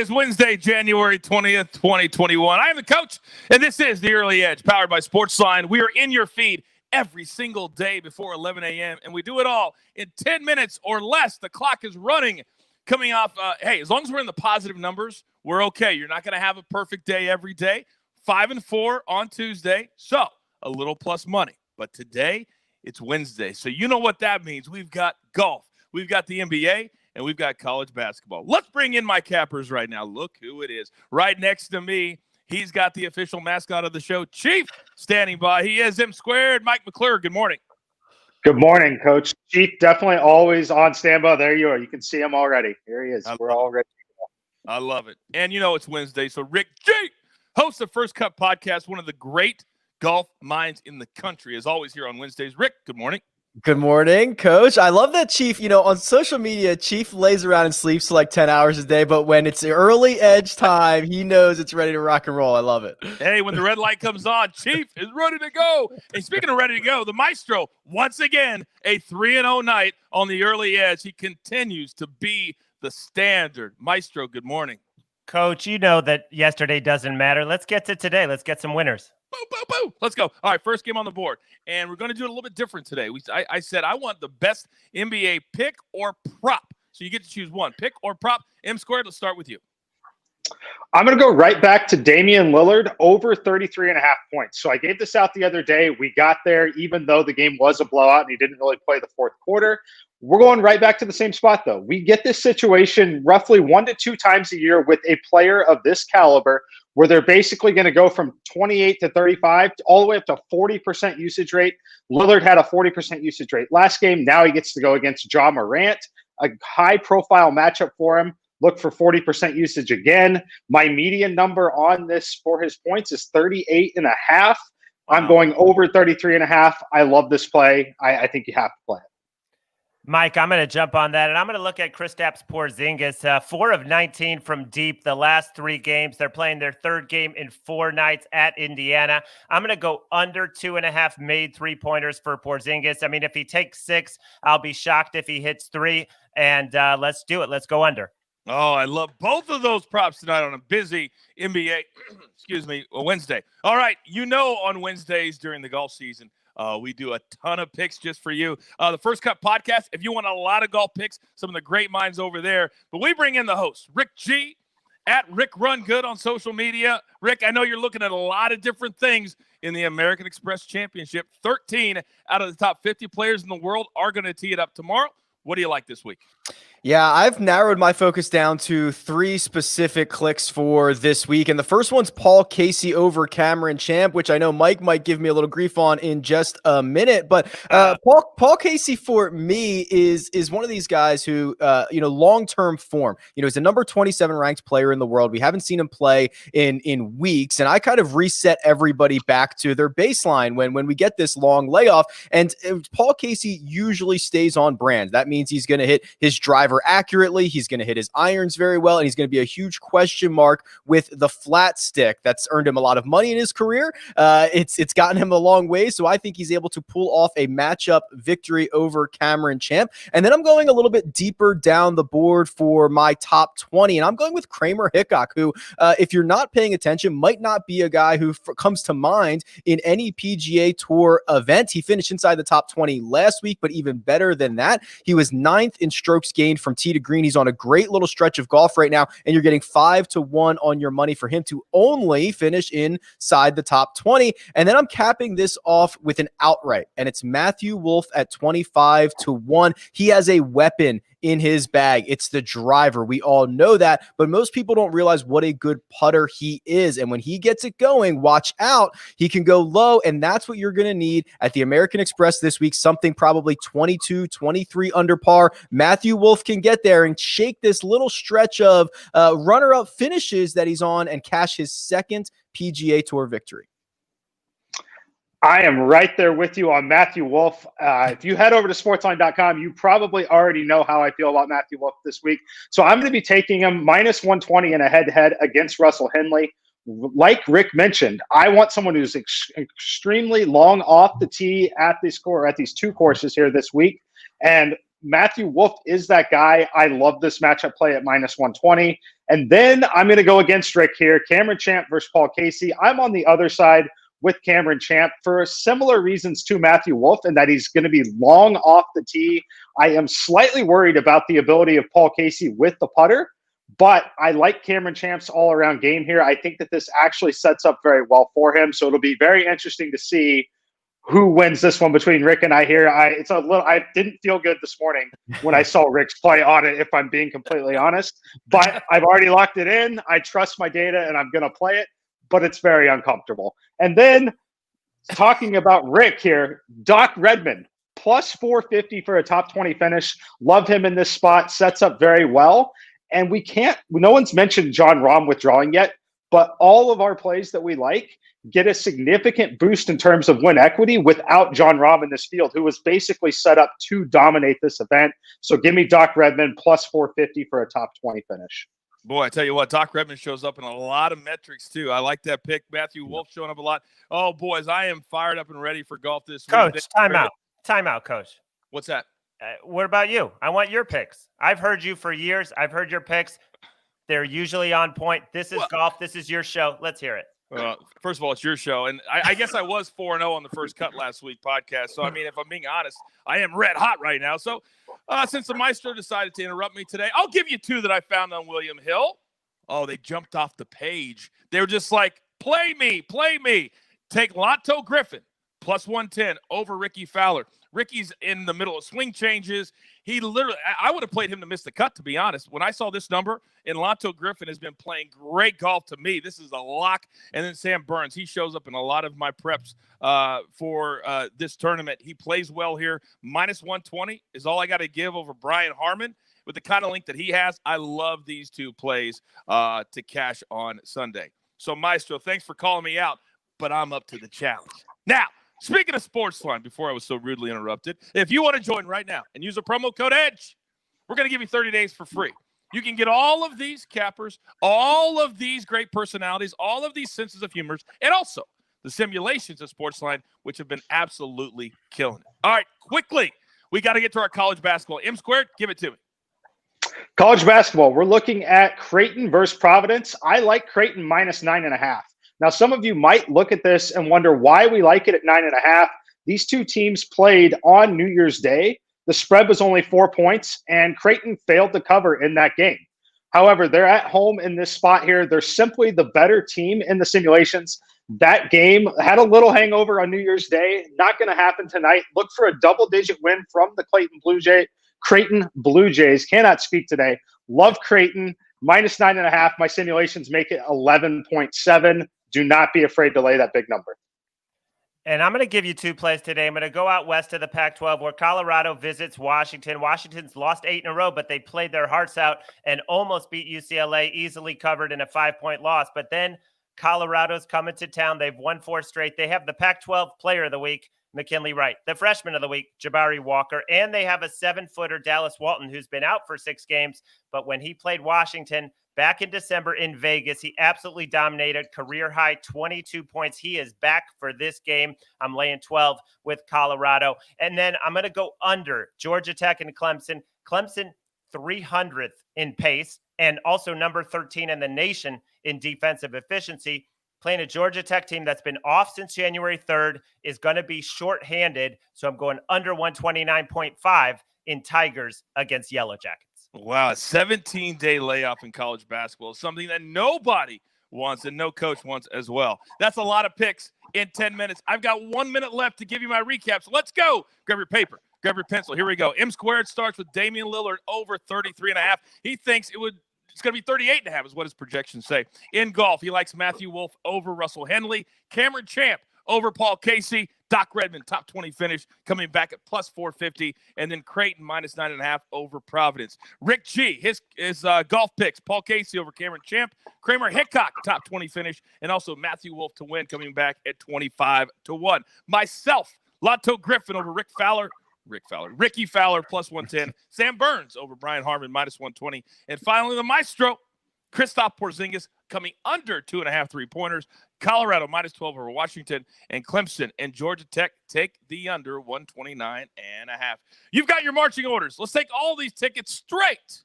is Wednesday, January 20th, 2021. I am the coach, and this is The Early Edge, powered by SportsLine. We are in your feed every single day before 11 a.m., and we do it all in 10 minutes or less. The clock is running. Coming off, as long as we're in the positive numbers, we're okay. You're not going to have a perfect day every day. 5-4 on Tuesday, so a little plus money. But today, it's Wednesday, so you know what that means. We've got golf, we've got the NBA, and we've got college basketball. Let's bring in my cappers right now. Look who it is. Right next to me, he's got the official mascot of the show, Chief, standing by. He is M-squared, Mike McClure. Good morning. Good morning, Coach. Chief, definitely always on standby. There you are. You can see him already. Here he is. We're all ready. I love it. And you know it's Wednesday, so Rick G, host of First Cut Podcast, one of the great golf minds in the country, is always here on Wednesdays. Rick, good morning. Good morning, Coach. I love that Chief, on social media, Chief lays around and sleeps for like 10 hours a day, but when it's early edge time, he knows it's ready to rock and roll. I love it. Hey, when the red light comes on, Chief is ready to go. And speaking of ready to go, the Maestro, once again, a 3-0 night on the early edge. He continues to be the standard. Maestro, good morning. Coach, you know that yesterday doesn't matter. Let's get to today. Let's get some winners. Boo, boo, boo. Let's go. All right, first game on the board. And we're going to do it a little bit different today. I said I want the best NBA pick or prop. So you get to choose one. Pick or prop. M-squared, let's start with you. I'm going to go right back to Damian Lillard, over 33.5 points. So I gave this out the other day. We got there even though the game was a blowout and he didn't really play the fourth quarter. We're going right back to the same spot, though. We get this situation roughly 1 to 2 times a year with a player of this caliber where they're basically going to go from 28 to 35 all the way up to 40% usage rate. Lillard had a 40% usage rate last game. Now he gets to go against Ja Morant, a high-profile matchup for him. Look for 40% usage again. My median number on this for his points is 38.5. Wow. I'm going over 33.5. I love this play. I think you have to play it. Mike, I'm going to jump on that, and I'm going to look at Kristaps Porzingis. 4 of 19 from deep the last 3 games. They're playing their third game in 4 nights at Indiana. I'm going to go under 2.5 made three-pointers for Porzingis. I mean, if he takes 6, I'll be shocked if he hits 3, and let's do it. Let's go under. Oh, I love both of those props tonight on a busy NBA, Wednesday. All right, on Wednesdays during the golf season, we do a ton of picks just for you. The First Cut Podcast, if you want a lot of golf picks, some of the great minds over there. But we bring in the host, Rick G, at Rick Run Good on social media. Rick, I know you're looking at a lot of different things in the American Express Championship. 13 out of the top 50 players in the world are going to tee it up tomorrow. What do you like this week? Yeah, I've narrowed my focus down to 3 specific clicks for this week. And the first one's Paul Casey over Cameron Champ, which I know Mike might give me a little grief on in just a minute. But Paul Casey for me is one of these guys who, long-term form. He's a number 27 ranked player in the world. We haven't seen him play in weeks. And I kind of reset everybody back to their baseline when we get this long layoff. And Paul Casey usually stays on brand. That means he's going to hit his driver accurately. He's going to hit his irons very well, and he's going to be a huge question mark with the flat stick. That's earned him a lot of money in his career. It's gotten him a long way, so I think he's able to pull off a matchup victory over Cameron Champ. And then I'm going a little bit deeper down the board for my top 20, and I'm going with Kramer Hickok, who, if you're not paying attention, might not be a guy who comes to mind in any PGA Tour event. He finished inside the top 20 last week, but even better than that, he was 9th in strokes gained from tee to green. He's on a great little stretch of golf right now, and you're getting 5-1 on your money for him to only finish inside the top 20. And then I'm capping this off with an outright, and it's Matthew Wolff at 25-1. He has a weapon in his bag. It's the driver. We all know that, but most people don't realize what a good putter he is. And when he gets it going, watch out. He can go low, and that's what you're going to need at the American Express this week, something probably 22, 23 under par. Matthew Wolff can get there and shake this little stretch of runner-up finishes that he's on and cash his second PGA Tour victory. I am right there with you on Matthew Wolff. If you head over to sportsline.com, you probably already know how I feel about Matthew Wolff this week. So I'm going to be taking him minus 120 in a head-to-head against Russell Henley. Like Rick mentioned, I want someone who's extremely long off the tee at these 2 courses here this week. And Matthew Wolff is that guy. I love this matchup play at minus 120. And then I'm going to go against Rick here. Cameron Champ versus Paul Casey. I'm on the other side with Cameron Champ for similar reasons to Matthew Wolff, and that he's going to be long off the tee. I am slightly worried about the ability of Paul Casey with the putter, but I like Cameron Champ's all-around game here. I think that this actually sets up very well for him, so it'll be very interesting to see who wins this one between Rick and I here. I didn't feel good this morning when I saw Rick's play on it, if I'm being completely honest, but I've already locked it in. I trust my data and I'm going to play it, but it's very uncomfortable. And then talking about Rick here, Doc Redman, plus 450 for a top 20 finish. Love him in this spot, sets up very well. And no one's mentioned John Rahm withdrawing yet, but all of our plays that we like get a significant boost in terms of win equity without John Rahm in this field, who was basically set up to dominate this event. So give me Doc Redman plus 450 for a top 20 finish. Boy, I tell you what, Doc Redman shows up in a lot of metrics, too. I like that pick. Matthew Wolff showing up a lot. Oh, boys, I am fired up and ready for golf this week. Coach, timeout, Coach. What's that? What about you? I want your picks. I've heard you for years. I've heard your picks. They're usually on point. This is golf. This is your show. Let's hear it. First of all, it's your show. And I guess I was 4-0 on the first cut last week podcast. So, I mean, if I'm being honest, I am red hot right now. So, since the maestro decided to interrupt me today, I'll give you two that I found on William Hill. Oh, they jumped off the page. They were just like, play me. Take Lotto Griffin, plus 110 over Ricky Fowler. Ricky's in the middle of swing changes. I would have played him to miss the cut, to be honest. When I saw this number, and Lotto Griffin has been playing great golf to me. This is a lock. And then Sam Burns, he shows up in a lot of my preps for this tournament. He plays well here. Minus 120 is all I got to give over Brian Harmon. With the kind of link that he has, I love these two plays to cash on Sunday. So, Maestro, thanks for calling me out, but I'm up to the challenge. Now, speaking of SportsLine, before I was so rudely interrupted, if you want to join right now and use a promo code EDGE, we're going to give you 30 days for free. You can get all of these cappers, all of these great personalities, all of these senses of humor, and also the simulations of SportsLine, which have been absolutely killing it. All right, quickly, we got to get to our college basketball. M Squared, give it to me. College basketball, we're looking at Creighton versus Providence. I like Creighton minus 9.5. Now, some of you might look at this and wonder why we like it at 9.5. These two teams played on New Year's Day. The spread was only 4 points, and Creighton failed to cover in that game. However, they're at home in this spot here. They're simply the better team in the simulations. That game had a little hangover on New Year's Day. Not going to happen tonight. Look for a double-digit win from the Creighton Blue Jays. Cannot speak today. Love Creighton. Minus 9.5. My simulations make it 11.7. Do not be afraid to lay that big number. And I'm going to give you two plays today. I'm going to go out west of the Pac-12 where Colorado visits Washington. Washington's lost 8 in a row, but they played their hearts out and almost beat UCLA, easily covered in a 5-point loss. But then Colorado's coming to town. They've won 4 straight. They have the Pac-12 Player of the Week, McKinley Wright, the Freshman of the Week, Jabari Walker, and they have a 7-footer, Dallas Walton, who's been out for 6 games. But when he played Washington back in December in Vegas, he absolutely dominated, career-high 22 points. He is back for this game. I'm laying 12 with Colorado. And then I'm going to go under Georgia Tech and Clemson. Clemson, 300th in pace and also number 13 in the nation in defensive efficiency. Playing a Georgia Tech team that's been off since January 3rd is going to be shorthanded. So I'm going under 129.5 in Tigers against Yellow Jackets. Wow, a 17-day layoff in college basketball is something that nobody wants and no coach wants as well. That's a lot of picks in 10 minutes. I've got 1 minute left to give you my recap, so let's go. Grab your paper, grab your pencil. Here we go. M Squared starts with Damian Lillard over 33.5. He thinks it's going to be 38.5 is what his projections say. In golf, he likes Matthew Wolff over Russell Henley. Cameron Champ over Paul Casey. Doc Redman, top 20 finish, coming back at plus 450. And then Creighton, minus 9.5 over Providence. Rick G, his golf picks. Paul Casey over Cameron Champ. Kramer Hickok, top 20 finish. And also Matthew Wolff to win, coming back at 25-1. Myself, Lotto Griffin over Ricky Fowler, plus 110. Sam Burns over Brian Harmon, minus 120. And finally, the maestro, Kristaps Porzingis, coming under 2.5 3-pointers. Colorado, minus 12 over Washington. And Clemson and Georgia Tech take the under 129.5. You've got your marching orders. Let's take all these tickets straight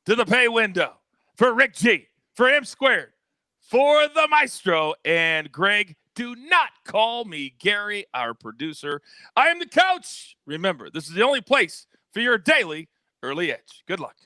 to the pay window. For Rick G, For M Squared, for the Maestro, and Greg, do not call me Gary, our producer. I am the coach. Remember, this is the only place for your daily early edge. Good luck.